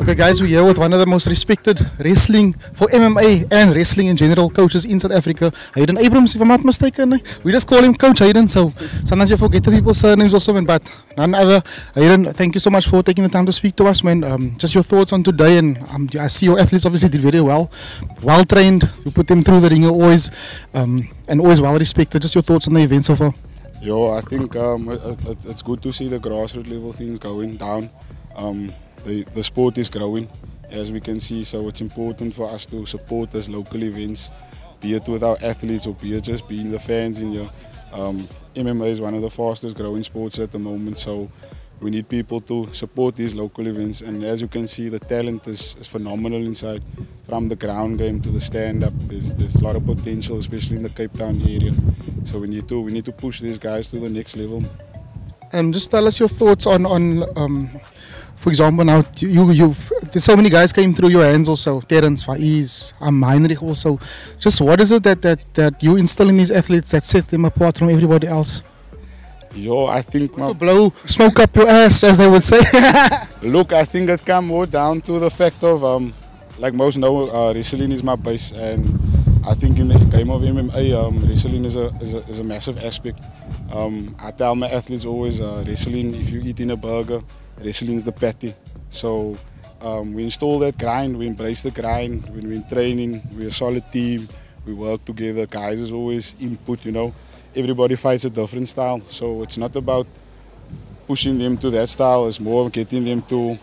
Okay guys, we're here with one of the most respected wrestling for MMA and wrestling in general coaches in South Africa, Hayden Abrahams, if I'm not mistaken. We just call him Coach Hayden, so sometimes you forget the people's surnames also, man, but none other. Hayden, thank you so much for taking the time to speak to us, man. Just your thoughts on today, and I see your athletes obviously did very well trained, you put them through the ringer always, and always well respected. Just your thoughts on the event so far. Yo, I think it's good to see the grassroots level things going down. The sport is growing, as we can see, so it's important for us to support these local events, be it with our athletes or be it just being the fans in here. MMA is one of the fastest growing sports at the moment, so we need people to support these local events, and as you can see, the talent is phenomenal inside, from the ground game to the stand-up. There's a lot of potential, especially in the Cape Town area, so we need to push these guys to the next level. Just tell us your thoughts on for example, now there's so many guys came through your hands also, Terence, Faiz, Heinrich also. Just what is it that you instill in these athletes that set them apart from everybody else? Yo, I think to blow smoke up your ass, as they would say. Look, I think it comes more down to the fact of, like most know, wrestling is my base, and I think in the game of MMA, wrestling is a massive aspect. I tell my athletes always, wrestling, if you eat in a burger, wrestling is the patty. So we install that grind, we embrace the grind. When we're in training, we're a solid team, we work together. Guys is always input, you know. Everybody fights a different style, so it's not about pushing them to that style, it's more of getting them to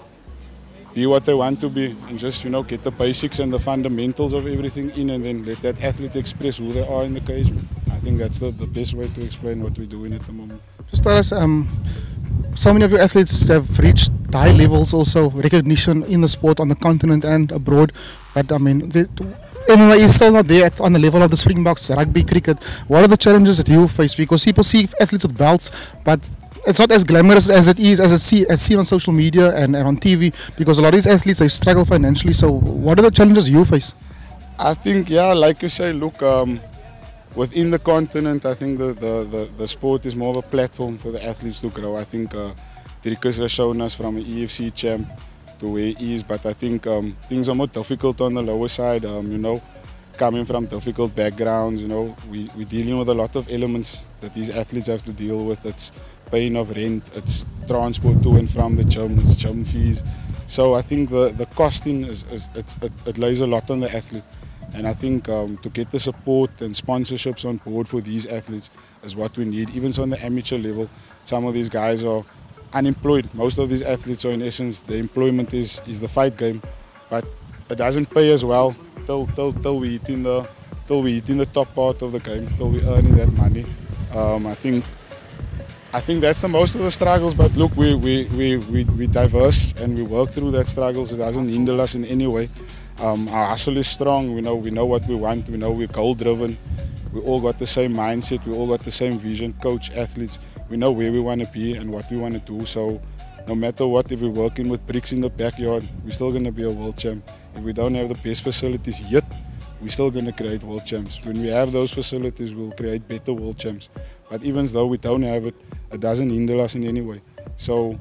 be what they want to be, and just, you know, get the basics and the fundamentals of everything in, and then let that athlete express who they are in the cage. I think that's the best way to explain what we're doing at the moment. Just tell us, so many of your athletes have reached high levels, also recognition in the sport on the continent and abroad, but I mean, MMA is still not there on the level of the Springboks, rugby, cricket. What are the challenges that you face? Because people see athletes with belts, but it's not as glamorous as it is, as seen on social media and on TV, because a lot of these athletes, they struggle financially. So what are the challenges you face? I think, yeah, like you say, look, within the continent, I think the sport is more of a platform for the athletes to grow. I think Dricus has shown us from an EFC champ to where he is, but I think things are more difficult on the lower side, you know, coming from difficult backgrounds, you know, we're dealing with a lot of elements that these athletes have to deal with. It's paying of rent, it's transport to and from the gym, it's gym fees. So I think the costing, it lays a lot on the athlete. And I think to get the support and sponsorships on board for these athletes is what we need. Even so on the amateur level, some of these guys are unemployed. Most of these athletes are, in essence, the employment is the fight game, but it doesn't pay as well till we hit in the top part of the game, till we earning that money. I think that's the most of the struggles. But look, we diverse and we work through that struggles. It doesn't hinder us in any way. Our hustle is strong. We know what we want. We know we're goal driven. We all got the same mindset. We all got the same vision. Coach, athletes. We know where we want to be and what we want to do. So no matter what, if we're working with bricks in the backyard, we're still going to be a world champ. If we don't have the best facilities yet, we're still going to create world champs. When we have those facilities, we'll create better world champs. But even though we don't have it, it doesn't hinder us in any way. So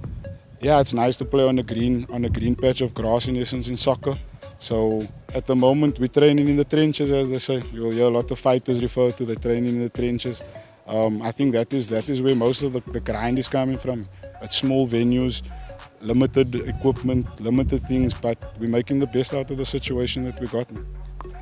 yeah, it's nice to play on a green patch of grass, in essence, in soccer. So at the moment, we're training in the trenches, as they say. You'll hear a lot of fighters refer to the training in the trenches. I think that is where most of the grind is coming from. It's small venues, limited equipment, limited things, but we're making the best out of the situation that we got.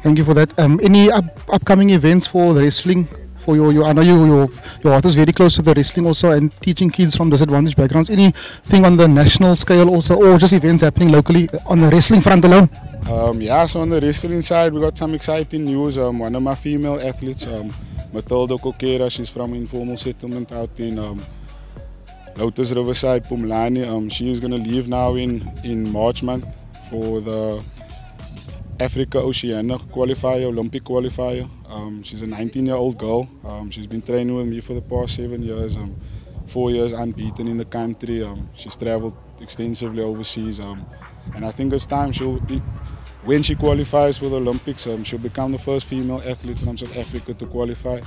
Thank you for that. Any upcoming events for the wrestling? For I know your heart is very close to the wrestling also, and teaching kids from disadvantaged backgrounds. Anything on the national scale also, or just events happening locally on the wrestling front alone? Yeah, so on the wrestling side, we got some exciting news. One of my female athletes, Matilda Kokera, she's from Informal Settlement out in Lotus Riverside, Pumlani. She is going to leave now in March month for the Africa Oceania qualifier, Olympic qualifier. She's a 19-year-old girl. She's been training with me for the past 7 years. 4 years unbeaten in the country. She's traveled extensively overseas. And I think it's time when she qualifies for the Olympics, she'll become the first female athlete from South Africa to qualify.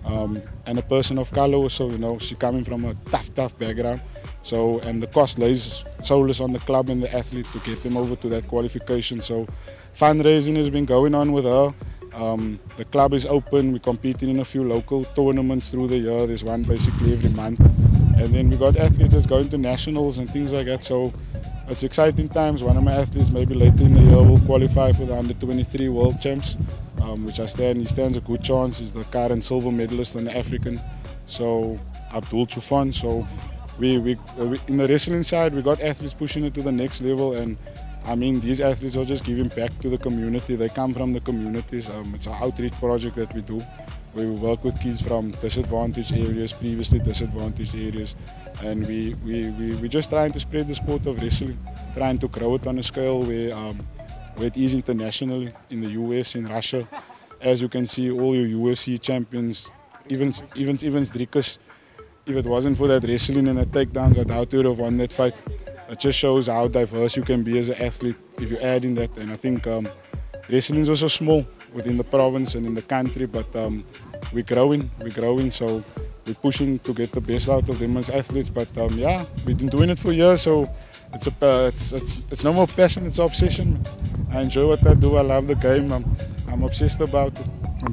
And a person of color also, you know, she's coming from a tough background. So, and the cost lays solely on the club and the athlete to get them over to that qualification. So fundraising has been going on with her. The club is open. We're competing in a few local tournaments through the year. There's one basically every month. And then we got athletes that's going to nationals and things like that. So it's exciting times. One of my athletes maybe later in the year will qualify for the under-23 world champs, which he stands a good chance. He's the current silver medalist on the African. So Abdul Chufan. So we in the wrestling side, we got athletes pushing it to the next level, and I mean, these athletes are just giving back to the community. They come from the communities. It's an outreach project that we do. We work with kids from disadvantaged areas, previously disadvantaged areas, and we're just trying to spread the sport of wrestling, trying to grow it on a scale where it is internationally, in the US, in Russia. As you can see, all your UFC champions, even Drikas, if it wasn't for that wrestling and the takedowns, I doubt he would have won that fight. It just shows how diverse you can be as an athlete if you add in that. And I think wrestling is also small within the province and in the country, but we're growing, so we're pushing to get the best out of them as athletes. But yeah, we've been doing it for years, so it's no more passion, it's obsession. I enjoy what I do, I love the game, I'm obsessed about it.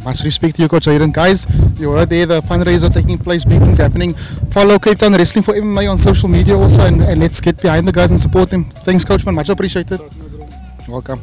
Much respect to you, Coach Hayden. Guys, you heard there, the fundraiser taking place, big things happening. Follow Cape Town Wrestling for MMA on social media also, and let's get behind the guys and support them. Thanks, Coach, man. Much appreciated. Welcome.